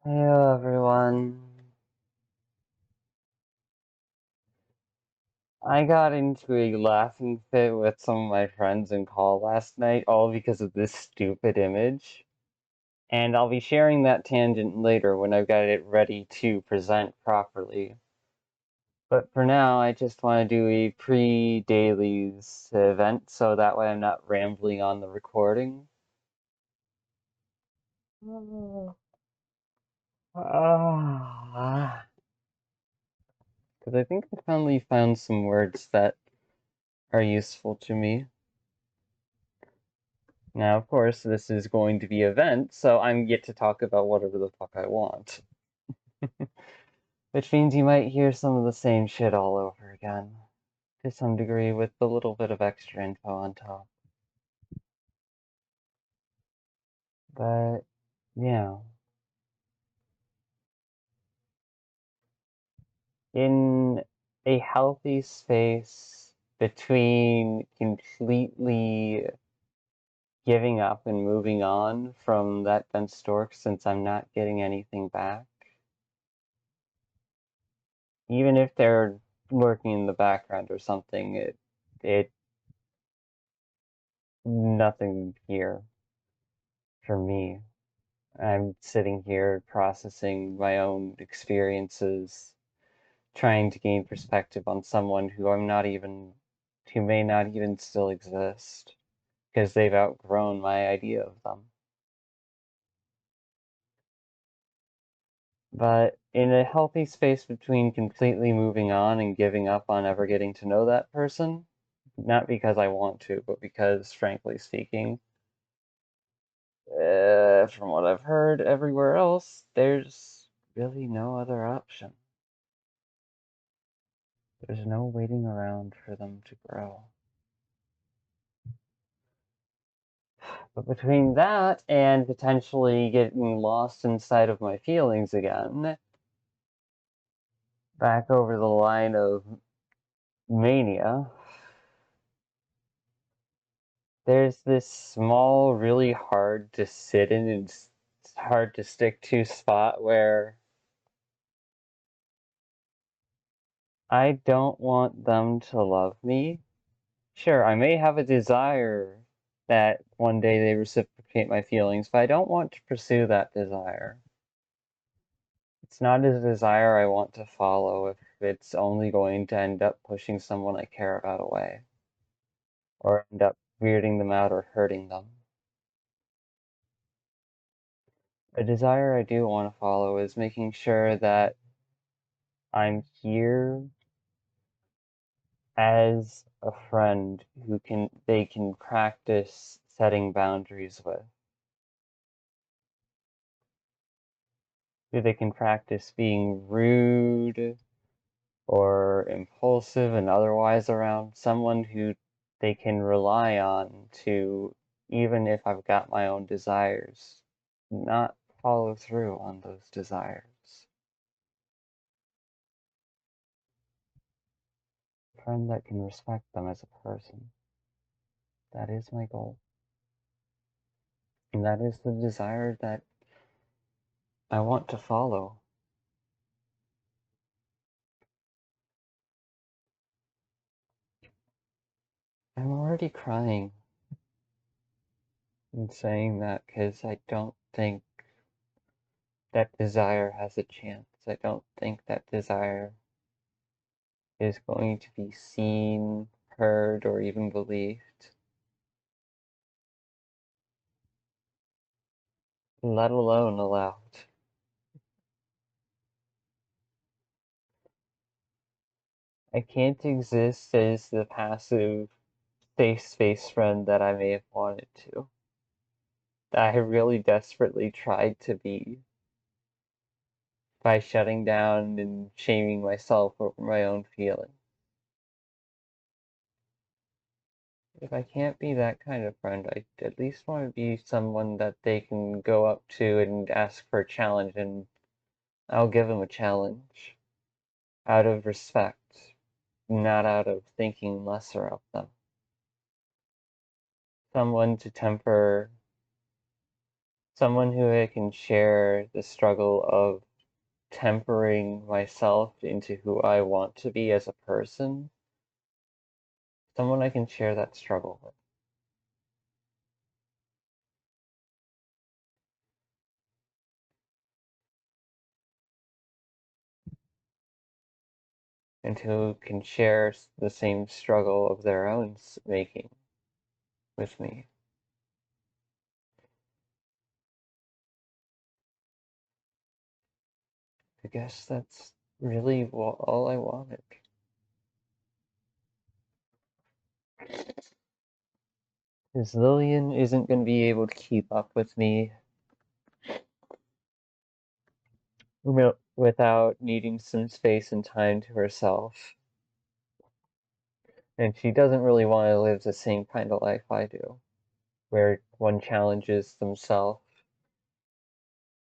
Hello, everyone. I got into a laughing fit with some of my friends in call last night, all because of this stupid image. And I'll be sharing that tangent later when I've got it ready to present properly. But for now, I just want to do a pre-dailies event so that way I'm not rambling on the recording. Because I think I finally found some words that are useful to me. Now, of course, this is going to be an event, so I'm get to talk about whatever the fuck I want. Which means you might hear some of the same shit all over again, to some degree, with a little bit of extra info on top. But, yeah. In a healthy space between completely giving up and moving on from that dense stork since I'm not getting anything back, even if they're lurking in the background or something, it nothing here for me. I'm sitting here processing my own experiences, trying to gain perspective on someone who may not even still exist, because they've outgrown my idea of them. But in a healthy space between completely moving on and giving up on ever getting to know that person, not because I want to, but because, frankly speaking, from what I've heard everywhere else, there's really no other option. There's no waiting around for them to grow. But between that and potentially getting lost inside of my feelings again, back over the line of mania, there's this small, really hard to sit in and hard to stick to spot where I don't want them to love me. Sure, I may have a desire that one day they reciprocate my feelings, but I don't want to pursue that desire. It's not a desire I want to follow if it's only going to end up pushing someone I care about away, or end up weirding them out or hurting them. A desire I do want to follow is making sure that I'm here as a friend who they can practice setting boundaries with, who they can practice being rude or impulsive and otherwise around, someone who they can rely on to, even if I've got my own desires, not follow through on those desires. A friend that can respect them as a person. That is my goal. And that is the desire that I want to follow. I'm already crying in saying that because I don't think that desire has a chance. I don't think that desire is going to be seen, heard, or even believed, let alone allowed. I can't exist as the passive, safe space friend that I may have wanted to, that I really desperately tried to be by shutting down and shaming myself over my own feelings. If I can't be that kind of friend, I at least want to be someone that they can go up to and ask for a challenge, and I'll give them a challenge out of respect, not out of thinking lesser of them. Someone to temper Someone who I can share the struggle of tempering myself into who I want to be as a person. Someone I can share that struggle with. And who can share the same struggle of their own making with me. I guess that's really all I wanted. Because Lillian isn't going to be able to keep up with me without needing some space and time to herself. And she doesn't really want to live the same kind of life I do, where one challenges themselves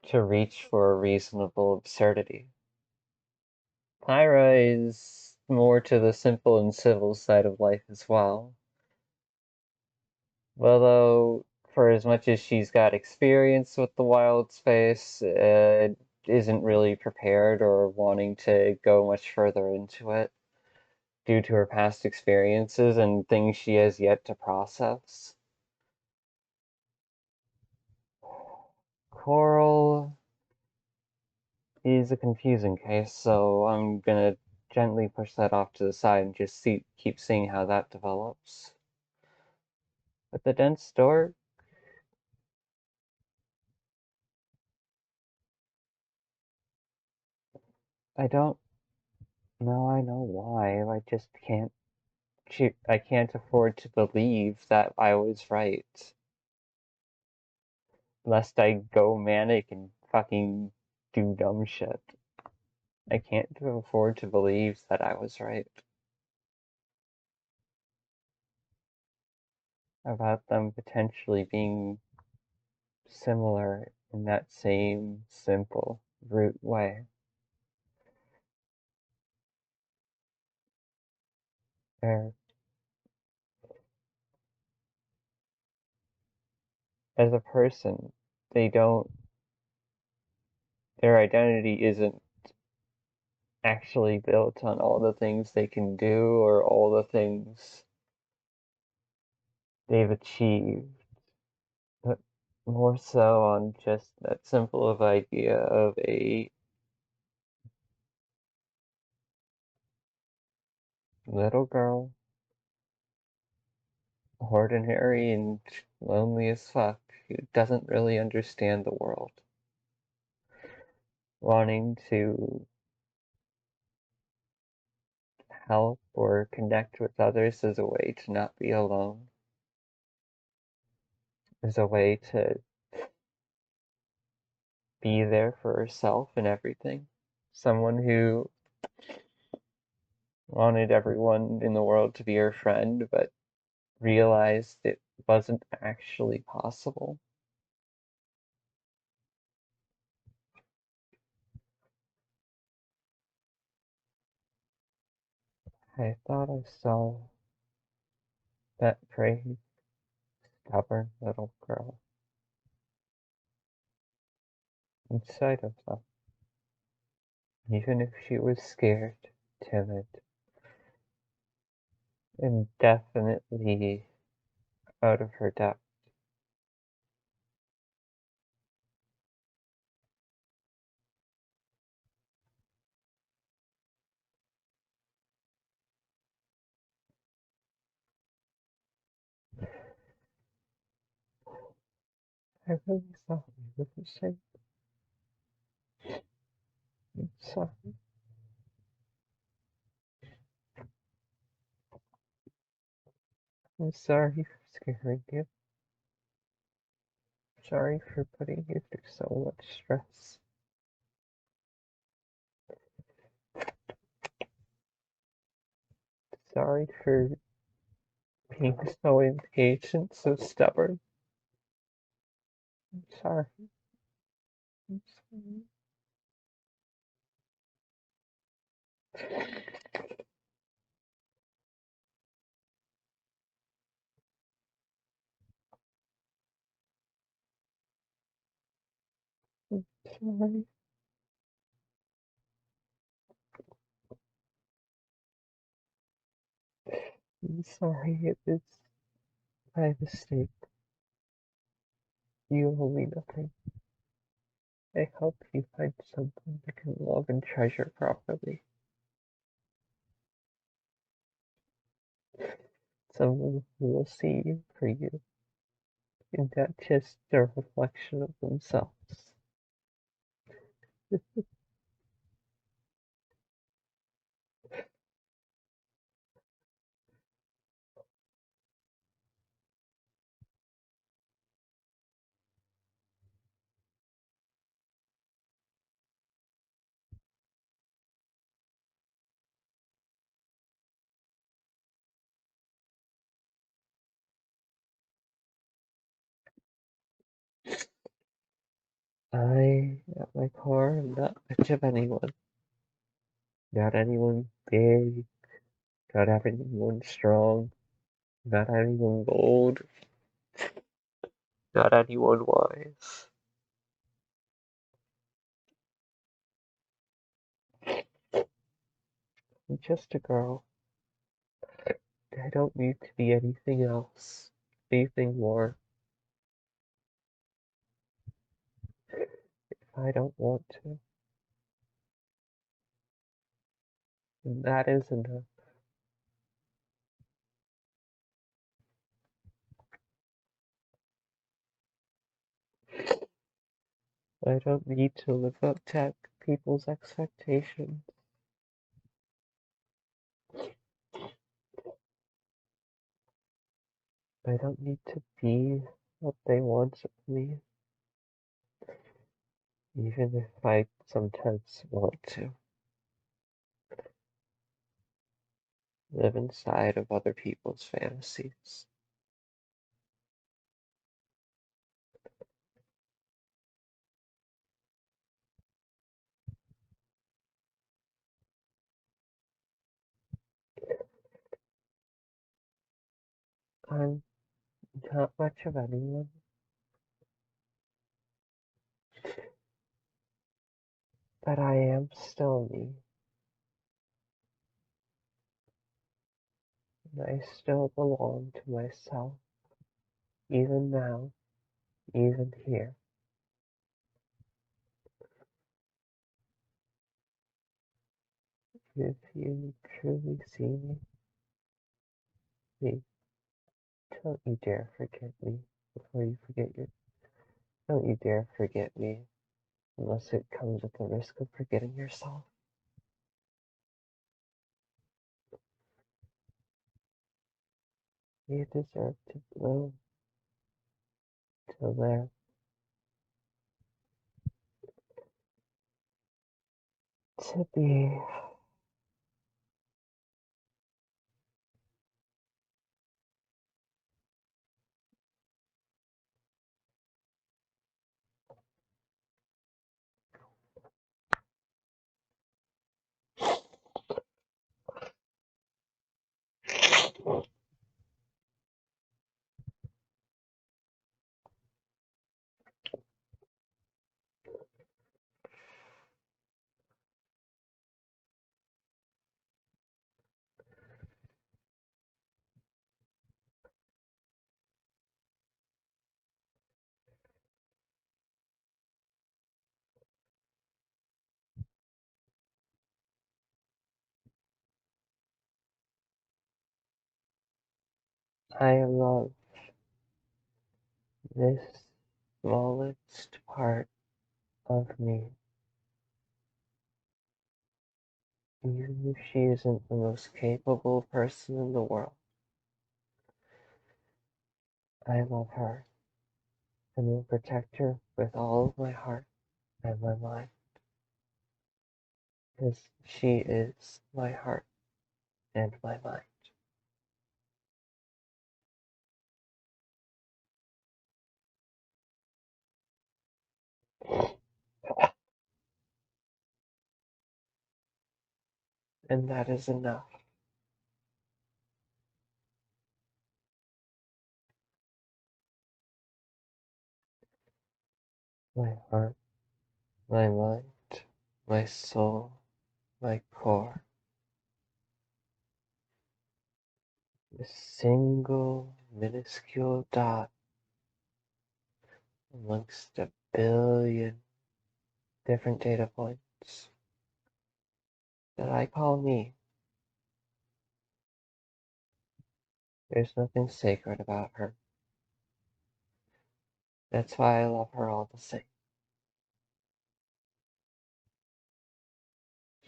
to reach for a reasonable absurdity. Tyra is more to the simple and civil side of life as well. Although, for as much as she's got experience with the wild space, isn't really prepared or wanting to go much further into it due to her past experiences and things she has yet to process. Coral is a confusing case, so I'm gonna gently push that off to the side and just keep seeing how that develops. But the dense stork, I don't know. I know why. I just can't. I can't afford to believe that I was right, lest I go manic and fucking do dumb shit. I can't afford to believe that I was right about them potentially being similar in that same simple root way. They're, as a person, they don't, their identity isn't actually built on all the things they can do or all the things they've achieved, but more so on just that simple of idea of a little girl, ordinary and lonely as fuck, who doesn't really understand the world, wanting to help or connect with others as a way to not be alone, as a way to be there for herself and everything. Someone who wanted everyone in the world to be her friend, but realized it wasn't actually possible. I thought I saw that brave, stubborn little girl inside of them, even if she was scared, timid, and definitely out of her depth. I really thought we were the same. I'm sorry. I'm sorry for scaring you. Sorry for putting you through so much stress. Sorry for being so impatient, so stubborn. I'm sorry. I'm sorry. sorry. I'm sorry, it was my mistake. You owe me nothing. I hope you find someone you can love and treasure properly. Someone who will see you for you, and not just a reflection of themselves. At my core, am not much of anyone. Not anyone big, not anyone strong, not anyone bold, not anyone wise. I'm just a girl. I don't need to be anything else, anything more. If I don't want to, and that is enough. I don't need to live up to people's expectations. I don't need to be what they want of me, even if I sometimes want to live inside of other people's fantasies. I'm not much of anyone, but I am still me, and I still belong to myself, even now, even here. If you truly see me, please don't you dare forget me before you forget your. Don't you dare forget me unless it comes at the risk of forgetting yourself. You deserve to bloom, to live, to be. I love this smallest part of me, even if she isn't the most capable person in the world. I love her and will protect her with all of my heart and my mind, because she is my heart and my mind. And that is enough. My heart my mind, my soul, my core. A single minuscule dot amongst a billion different data points that I call me. There's nothing sacred about her. That's why I love her all the same.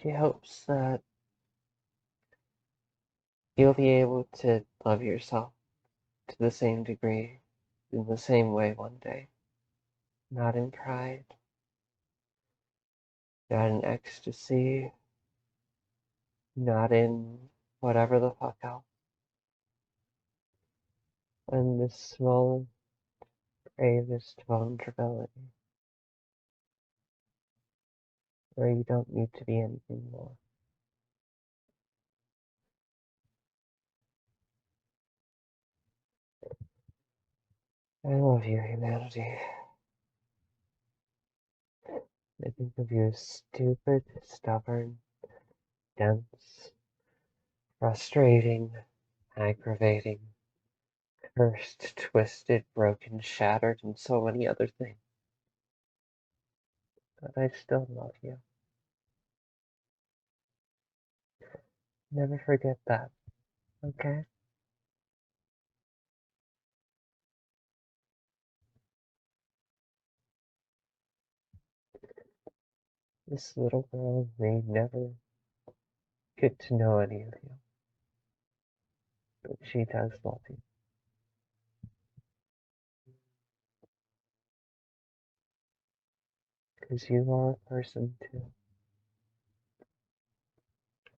She hopes that you'll be able to love yourself to the same degree, in the same way one day. Not in pride, not in ecstasy, not in whatever the fuck else. And this small, bravest vulnerability, where you don't need to be anything more. I love you, humanity. I think of you as stupid, stubborn, dense, frustrating, aggravating, cursed, twisted, broken, shattered, and so many other things. But I still love you. Never forget that, okay? This little girl may never get to know any of you, but she does love you. Because you are a person too.